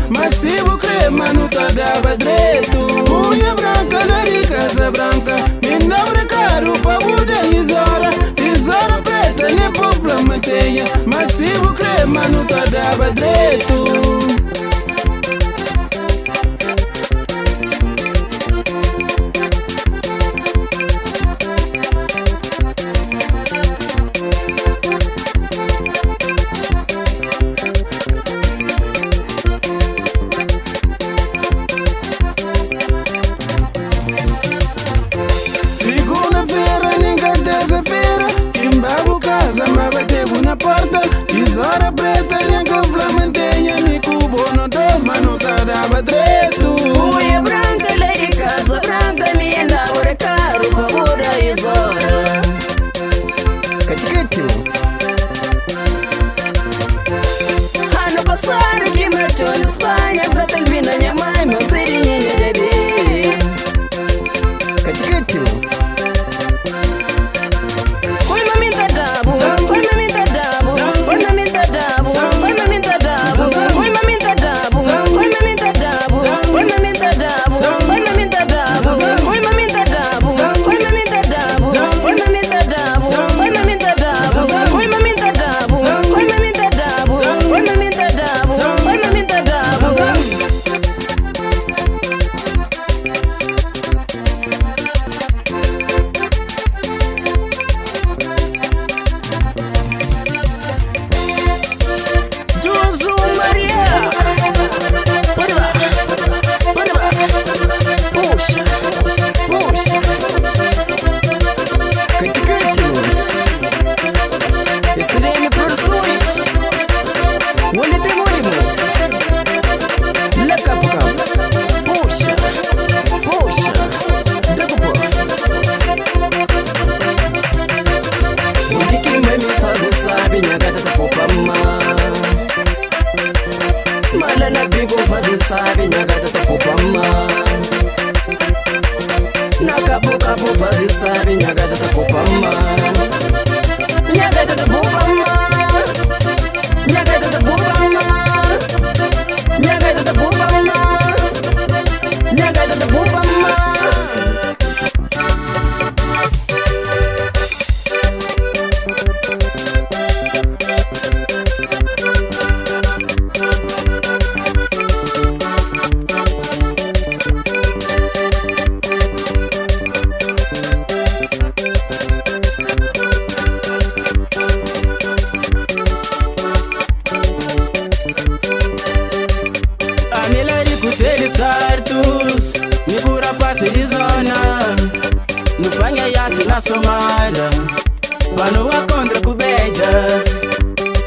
Massivo crema no tá dava direito. Unha branca na casa branca. Minda caro pra muda isora. Isora preta nem por flamenteia. Massivo crema no tá dava direito. Porta, tesoura preta, nenhum flamentenha, me cubo no dos, mas não tá dava direito. Unha branca, lei de casa branca, me andava caro, bagulho e zora. Caticatus. Ano passado que me achou na Espanha, pra terminar minha mãe, meu filhinho de bebê. Caticatus. Sabe, minha gata tá popama. Na capo fazer sabe, minha gata tá popama. Minha gata tá popama. Minha gata tá popama. Minha gata tá popama. Minha gata tá popama. Me cura passe de zona. No banha e assim na somada. Quando a contra com beijas.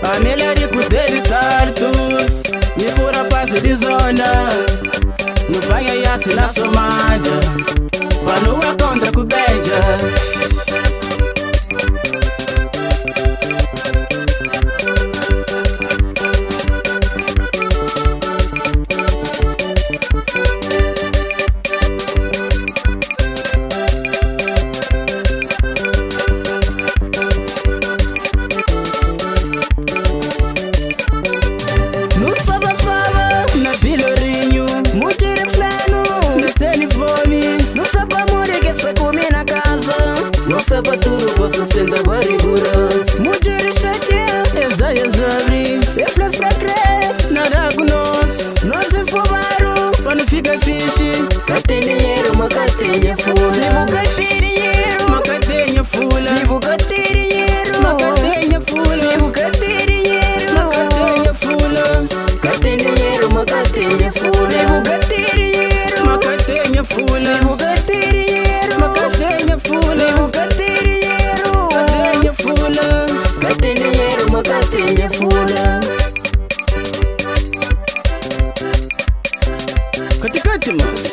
A melhor rico deles sartos. Me cura passe de zona. No banha e assim na somada. Quando a contra com beijas. Intimus